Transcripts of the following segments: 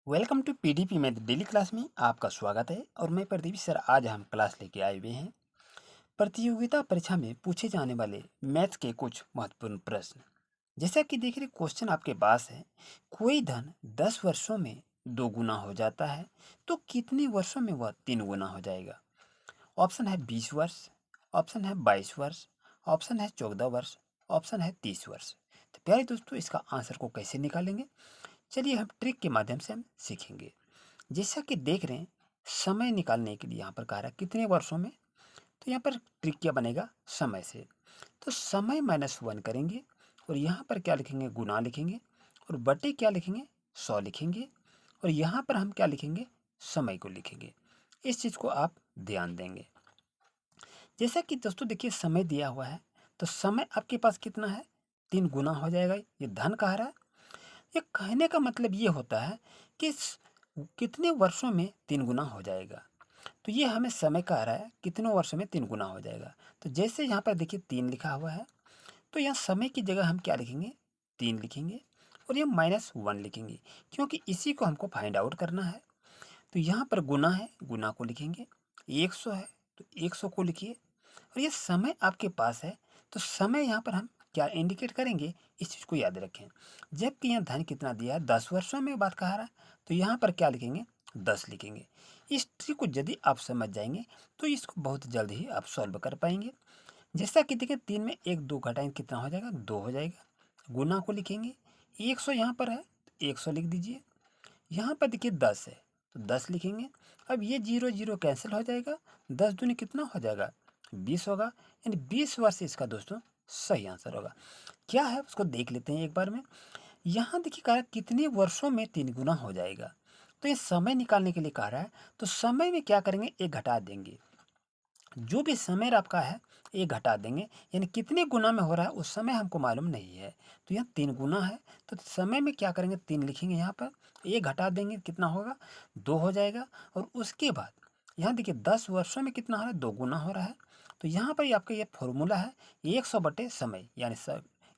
Welcome to PDP math daily class में आपका स्वागत है। और मैं प्रदीप सर आज हम क्लास लेके आए हुए हैं प्रतियोगिता परीक्षा में पूछे जाने वाले मैथ्स के कुछ महत्वपूर्ण प्रश्न। जैसा कि देख रहे क्वेश्चन आपके पास है, कोई धन 10 वर्षों में 2 गुना हो जाता है तो कितने वर्षों में वह 3 गुना हो जाएगा। ऑप्शन है 20 वर्ष, ऑप्शन है 22 वर्ष, ऑप्शन है 14 वर्ष, ऑप्शन है 30 वर्ष। तो प्यारे दोस्तों, इसका आंसर को कैसे निकालेंगे, चलिए हम ट्रिक के माध्यम से हम सीखेंगे। जैसा कि देख रहे हैं, समय निकालने के लिए यहाँ पर कह रहा है कितने वर्षों में, तो यहाँ पर ट्रिक क्या बनेगा, समय से। तो समय -1 करेंगे और यहाँ पर क्या लिखेंगे, गुना लिखेंगे और बटे क्या लिखेंगे, 100 लिखेंगे और यहाँ पर हम क्या लिखेंगे, समय को लिखेंगे। इस चीज़ को आप ध्यान देंगे। जैसा कि दोस्तों देखिए समय दिया हुआ है, तो समय आपके पास कितना है, 3 गुना हो जाएगा। ये धन कह रहा है। ये कहने का मतलब ये होता है कि कितने वर्षों में 3 गुना हो जाएगा। तो ये हमें समय कह रहा है कितनों वर्षों में 3 गुना हो जाएगा। तो जैसे यहाँ पर देखिए 3 लिखा हुआ है, तो यहाँ समय की जगह हम क्या लिखेंगे, 3 लिखेंगे और ये -1 लिखेंगे, क्योंकि इसी को हमको फाइंड आउट करना है। तो यहाँ पर गुना है, गुना को लिखेंगे। 100 है तो 100 को लिखिए और ये समय आपके पास है, तो समय यहाँ पर हम क्या इंडिकेट करेंगे, इस चीज़ को याद रखें। जबकि यहाँ धन कितना दिया है, 10 वर्षों में बात कह रहा है, तो यहाँ पर क्या लिखेंगे, 10 लिखेंगे। इस ट्रिक को यदि आप समझ जाएंगे तो इसको बहुत जल्द ही आप सॉल्व कर पाएंगे। जैसा कि देखिए 3 में 1 2 घटाएंगे, कितना हो जाएगा, 2 हो जाएगा। गुना को लिखेंगे, 100 यहाँ पर है तो 100 लिख दीजिए। यहाँ पर देखिए 10 है तो 10 लिखेंगे। अब ये 0 0 कैंसिल हो जाएगा, 10 दूनी कितना हो जाएगा, 20 होगा। यानी 20 वर्ष इसका दोस्तों सही आंसर होगा। क्या है उसको देख लेते हैं एक बार में। यहाँ देखिए कह रहा है कितने वर्षों में 3 गुना हो जाएगा। तो ये समय निकालने के लिए कह रहा है, तो समय में क्या करेंगे, एक घटा देंगे। जो भी समय आपका है एक घटा देंगे, यानी कितने गुना में हो रहा है उस समय हमको मालूम नहीं है। तो यहाँ 3 गुना है, तो समय में क्या करेंगे, 3 लिखेंगे, यहाँ पर एक घटा देंगे, कितना होगा, 2 हो जाएगा। और उसके बाद यहाँ देखिए 10 वर्षों में कितना हो रहा है, 2 गुना हो रहा है। तो यहाँ पर आपका ये फॉर्मूला है 100 बटे समय, यानी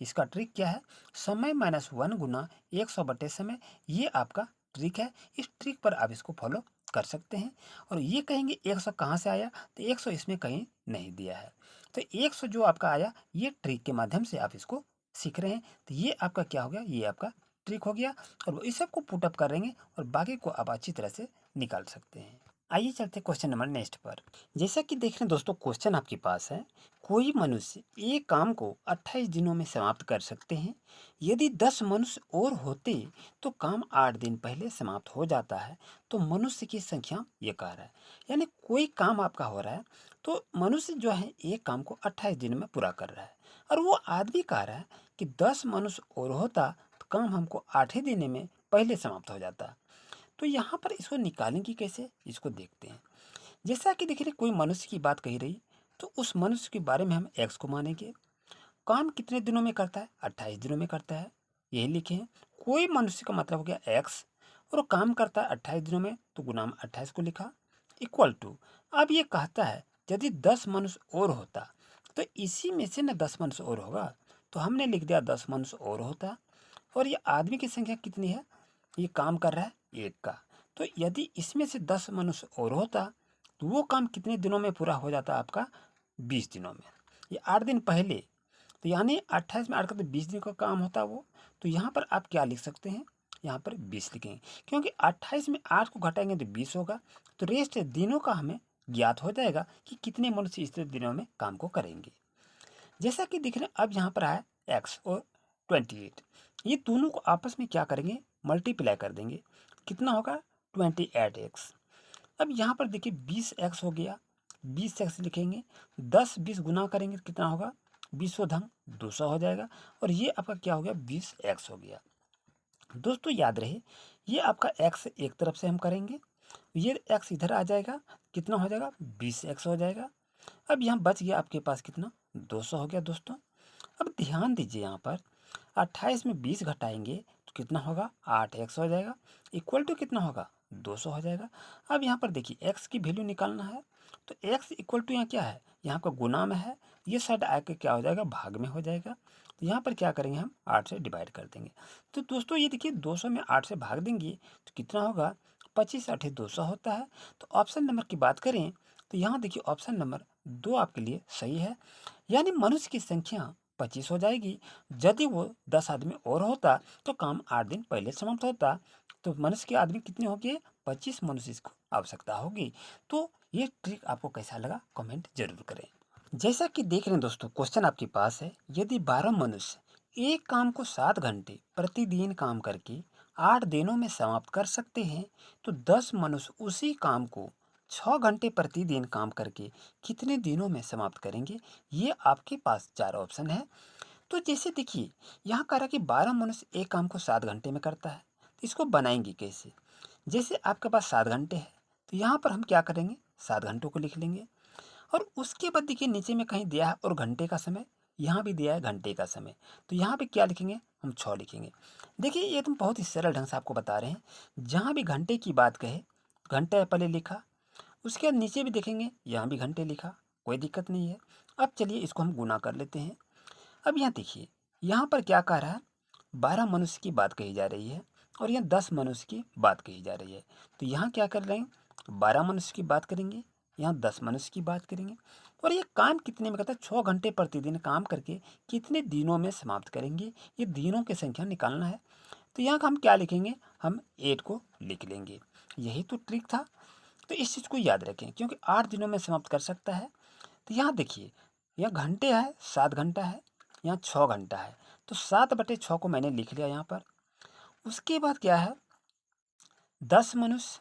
इसका ट्रिक क्या है, समय -1 गुना 100 बटे समय। ये आपका ट्रिक है। इस ट्रिक पर आप इसको फॉलो कर सकते हैं। और ये कहेंगे 100 कहाँ से आया, तो 100 इसमें कहीं नहीं दिया है। तो 100 जो आपका आया, ये ट्रिक के माध्यम से आप इसको सीख रहे हैं। तो ये आपका क्या हो गया, ये आपका ट्रिक हो गया। और इस सब को पुटअप करेंगे और बाकी को आप अच्छी तरह से निकाल सकते हैं। आइए चलते क्वेश्चन नंबर नेक्स्ट पर। जैसा कि देख रहे हैं दोस्तों, क्वेश्चन आपके पास है, कोई मनुष्य एक काम को 28 दिनों में समाप्त कर सकते हैं। यदि 10 मनुष्य और होते तो काम 8 दिन पहले समाप्त हो जाता है। तो मनुष्य की संख्या ये कह रहा है, यानी कोई काम आपका हो रहा है, तो मनुष्य जो है एक काम को 28 दिन में पूरा कर रहा है। और वो आदमी कह रहा है कि 10 मनुष्य और होता तो काम हमको 8 ही दिन में पहले समाप्त हो जाता। तो यहाँ पर इसको निकालेंगे कैसे, इसको देखते हैं। जैसा कि देखिए कोई मनुष्य की बात कही रही, तो उस मनुष्य के बारे में हम एक्स को मानेंगे। काम कितने दिनों में करता है, 28 दिनों में करता है, यही लिखे हैं। कोई मनुष्य का मतलब हो गया एक्स और वो काम करता है 28 दिनों में, तो गुना में 28 को लिखा, इक्वल टू। अब ये कहता है यदि 10 मनुष्य और होता, तो इसी में से ना 10 मनुष्य और होगा, तो हमने लिख दिया 10 मनुष्य और होता। और ये आदमी की संख्या कितनी है, ये काम कर रहा है एक का, तो यदि इसमें से 10 मनुष्य और होता तो वो काम कितने दिनों में पूरा हो जाता, आपका 20 दिनों में। ये 8 दिन पहले, तो यानी 28 में 8 का तो 20 दिन का काम होता है वो। तो यहाँ पर आप क्या लिख सकते हैं, यहाँ पर 20 लिखेंगे, क्योंकि 28 में 8 को घटाएंगे तो 20 होगा। तो रेस्ट दिनों का हमें ज्ञात हो जाएगा कि कितने मनुष्य इस दिनों में काम को करेंगे। जैसा कि दिख रहे हैं, अब यहाँ पर आया एक्स और 28, ये दोनों को आपस में क्या करेंगे, मल्टीप्लाई कर देंगे, कितना होगा, 28x। अब यहाँ पर देखिए 20x हो गया, 20x लिखेंगे, 10 20 गुना करेंगे तो कितना होगा, 20 धन 200 हो जाएगा। और ये आपका क्या हो गया, 20x हो गया। दोस्तों याद रहे, ये आपका x एक तरफ से हम करेंगे, ये x इधर आ जाएगा, कितना हो जाएगा, 20x हो जाएगा। अब यहाँ बच गया आपके पास कितना, 200 हो गया दोस्तों। अब ध्यान दीजिए, यहाँ पर 28 में 20 घटाएंगे तो कितना होगा, 8x हो जाएगा, इक्वल टू कितना होगा, 200 हो जाएगा। अब यहाँ पर देखिए x की वैल्यू निकालना है, तो x इक्वल टू यहाँ क्या है, यहाँ का गुना में है, ये साइड आके क्या हो जाएगा, भाग में हो जाएगा। तो यहाँ पर क्या करेंगे, हम 8 से डिवाइड कर देंगे। तो दोस्तों ये देखिए 200 में 8 से भाग देंगे तो कितना होगा, 25 8 200 होता है। तो ऑप्शन नंबर की बात करें तो यहाँ देखिए ऑप्शन नंबर 2 आपके लिए सही है, यानी मनुष्य की संख्या 25 हो जाएगी। यदि वो 10 आदमी और होता तो काम 8 दिन पहले समाप्त होता। तो मनुष्य के आदमी कितने हो गए, 25 मनुष्य इसको आवश्यकता होगी। तो ये ट्रिक आपको कैसा लगा कमेंट जरूर करें। जैसा कि देख रहे हैं दोस्तों, क्वेश्चन आपके पास है, यदि 12 मनुष्य एक काम को 7 घंटे प्रतिदिन काम करके 8 दिनों में समाप्त कर सकते हैं, तो 10 मनुष्य उसी काम को 6 घंटे प्रतिदिन काम करके कितने दिनों में समाप्त करेंगे। ये आपके पास 4 ऑप्शन है। तो जैसे देखिए यहाँ कह रहा कि 12 मनुष्य एक काम को 7 घंटे में करता है, तो इसको बनाएंगे कैसे। जैसे आपके पास 7 घंटे है, तो यहाँ पर हम क्या करेंगे, 7 घंटों को लिख लेंगे। और उसके बाद देखिए नीचे में कहीं दिया है और घंटे का समय, यहाँ भी दिया है घंटे का समय, तो यहाँ पे क्या लिखेंगे, हम 6 लिखेंगे। देखिए ये तुम बहुत ही सरल ढंग से आपको बता रहे हैं, जहाँ भी घंटे की बात कहे घंटा पहले लिखा, उसके बाद नीचे भी देखेंगे यहाँ भी घंटे लिखा, कोई दिक्कत नहीं है। अब चलिए इसको हम गुना कर लेते हैं। अब यहाँ देखिए यहाँ पर क्या कह रहा है, 12 मनुष्य की बात कही जा रही है और यहाँ 10 मनुष्य की बात कही जा रही है। तो यहाँ क्या कर रहे हैं, 12 मनुष्य की बात करेंगे, यहाँ 10 मनुष्य की बात करेंगे, और ये काम कितने में करता है, 6 घंटे प्रतिदिन काम करके कितने दिनों में समाप्त करेंगे, ये दिनों की संख्या निकालना है। तो यहाँ हम क्या लिखेंगे, हम 8 को लिख लेंगे। यही तो ट्रिक था। तो इस चीज़ को याद रखें क्योंकि 8 दिनों में समाप्त कर सकता है। तो यहाँ देखिए यहाँ घंटे है, 7 घंटा है, यहाँ 6 घंटा है, तो 7/6 को मैंने लिख लिया यहाँ पर। उसके बाद क्या है, 10 मनुष्य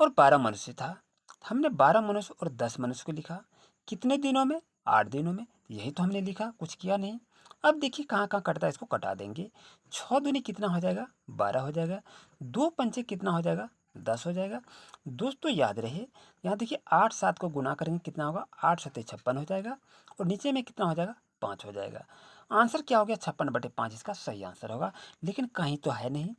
और 12 मनुष्य था, हमने 12 मनुष्य और 10 मनुष्य को लिखा कितने दिनों में, 8 दिनों में। यही तो हमने लिखा, कुछ किया नहीं। अब देखिए कहाँ कहाँ कटता है, इसको कटा देंगे। 6 दूनी कितना हो जाएगा, 12 हो जाएगा। 2 पंचे कितना हो जाएगा, 10 हो जाएगा। दोस्तों याद रहे यहाँ देखिए 8 7 को गुना करेंगे कितना होगा, 8 सत्ते 56 हो जाएगा, और नीचे में कितना हो जाएगा, 5 हो जाएगा। आंसर क्या हो गया, 56/5 इसका सही आंसर होगा, लेकिन कहीं तो है नहीं।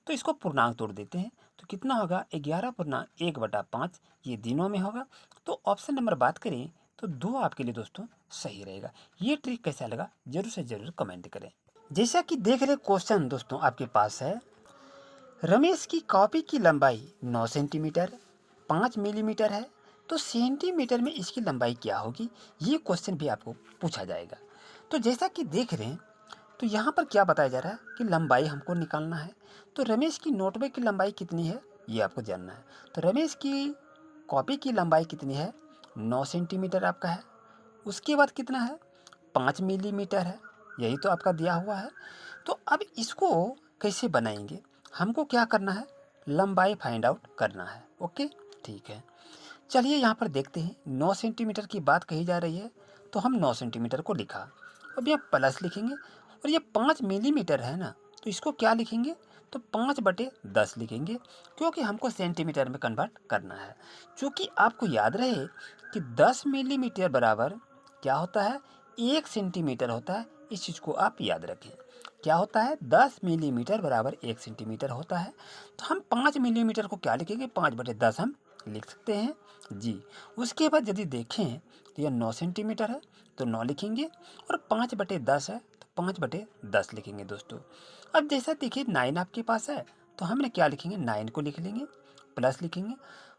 तो इसको पूर्णांक तोड़ देते हैं, तो कितना होगा, 11/1/5, ये दिनों में होगा। तो ऑप्शन नंबर बात करें तो 2 आपके लिए दोस्तों सही रहेगा। ये ट्रिक कैसा लगा जरूर से जरूर कमेंट करें। जैसा कि देख रहे क्वेश्चन दोस्तों आपके पास है, रमेश की कॉपी की लंबाई 9 सेंटीमीटर 5 मिलीमीटर है, तो सेंटीमीटर में इसकी लंबाई क्या होगी, ये क्वेश्चन भी आपको पूछा जाएगा। तो जैसा कि देख रहे हैं, तो यहाँ पर क्या बताया जा रहा है कि लंबाई हमको निकालना है। तो रमेश की नोटबुक की लंबाई कितनी है, ये आपको जानना है। तो रमेश की कॉपी की लंबाई कितनी है, 9 सेंटीमीटर आपका है। उसके बाद कितना है, 5 मिलीमीटर है, यही तो आपका दिया हुआ है। तो अब इसको कैसे बनाएंगे, हमको क्या करना है, लंबाई फाइंड आउट करना है। ओके ठीक है, चलिए यहाँ पर देखते हैं। 9 सेंटीमीटर की बात कही जा रही है, तो हम 9 सेंटीमीटर को लिखा। अब यहाँ प्लस लिखेंगे, और ये 5 मिलीमीटर है ना, तो इसको क्या लिखेंगे, तो 5/10 लिखेंगे, क्योंकि हमको सेंटीमीटर में कन्वर्ट करना है। क्योंकि आपको याद रहे कि 10 मिलीमीटर बराबर क्या होता है, 1 सेंटीमीटर होता है। इस चीज़ को आप याद रखें, क्या होता है, 10 मिलीमीटर बराबर 1 सेंटीमीटर होता है। तो हम 5 मिलीमीटर को क्या लिखेंगे, 5/10 हम लिख सकते हैं जी। उसके बाद यदि देखें तो यह 9 सेंटीमीटर है, तो 9 लिखेंगे, और 5/10 है, तो 5/10 लिखेंगे दोस्तों। अब जैसा देखिए 9 आपके पास है, तो हमने क्या लिखेंगे, 9 को लिख लेंगे, प्लस लिखेंगे,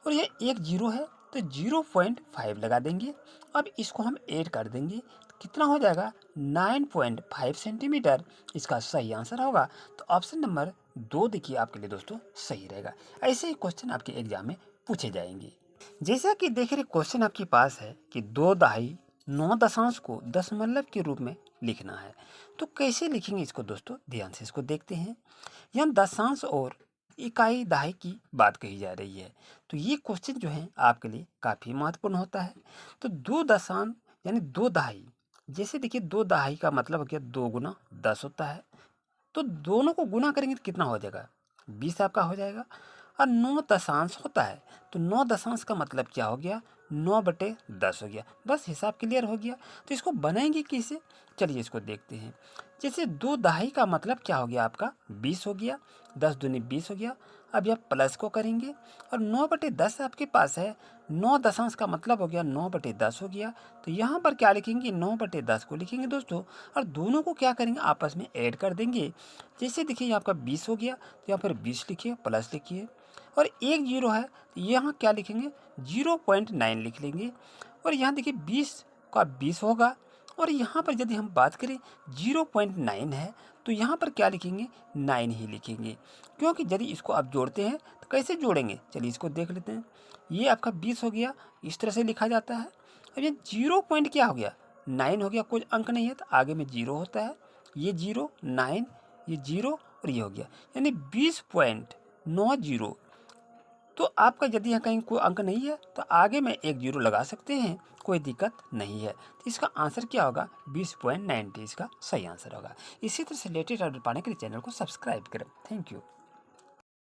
और ये एक जीरो है, तो 0.5 लगा देंगे। अब इसको हम ऐड कर देंगे, तो कितना हो जाएगा, 9.5 सेंटीमीटर इसका सही आंसर होगा। तो ऑप्शन नंबर 2 देखिए आपके लिए दोस्तों सही रहेगा। ऐसे ही क्वेश्चन आपके एग्जाम में पूछे जाएंगे। जैसा कि देख रहे क्वेश्चन आपके पास है कि 2/9 को दशमलव के रूप में लिखना है, तो कैसे लिखेंगे इसको दोस्तों, ध्यान से इसको देखते हैं। यहाँ दशांश और इकाई दहाई की बात कही जा रही है, तो ये क्वेश्चन जो है आपके लिए काफ़ी महत्वपूर्ण होता है। तो 2 दशांश यानी 2 दहाई, जैसे देखिए 2 दहाई का मतलब हो गया 2 गुना 10 होता है, तो दोनों को गुना करेंगे तो कितना हो जाएगा, 20 आपका हो जाएगा। और 9 दशांश होता है, तो 9 दशांश का मतलब क्या हो गया, 9/10 हो गया। बस हिसाब क्लियर हो गया। तो इसको बनाएंगे कैसे, चलिए इसको देखते हैं। जैसे 2 दहाई का मतलब क्या हो गया आपका, 20 हो गया, 10 दूनी 20 हो गया, अब आप प्लस को करेंगे और 9/10 आपके पास है, 9 दशांश का मतलब हो गया 9/10 हो गया। तो यहाँ पर क्या लिखेंगे, 9/10 को लिखेंगे दोस्तों, और दोनों को क्या करेंगे, आपस में ऐड कर देंगे। जैसे देखिए आपका 20 हो गया, तो यहाँ पर 20 लिखिए, प्लस लिखिए, और एक जीरो है तो यहाँ क्या लिखेंगे, 0.9 लिख लेंगे। और यहाँ देखिए 20 का 20 होगा, और यहाँ पर यदि हम बात करें 0.9 है तो यहाँ पर क्या लिखेंगे, 9 ही लिखेंगे, क्योंकि यदि इसको आप जोड़ते हैं तो कैसे जोड़ेंगे, चलिए इसको देख लेते हैं। ये आपका 20 हो गया, इस तरह से लिखा जाता है। अब ये 0 पॉइंट क्या हो गया, 9 हो गया, कुछ अंक नहीं है तो आगे में 0 होता है, ये 0 9, ये 0 और ये हो गया, यानी 20.90। तो आपका यदि यहाँ कहीं कोई अंक नहीं है तो आगे में एक जीरो लगा सकते हैं, कोई दिक्कत नहीं है। तो इसका आंसर क्या होगा, 20.90 इसका सही आंसर होगा। इसी तरह से लेटेस्ट अपडेट पाने के लिए चैनल को सब्सक्राइब करें। Thank you.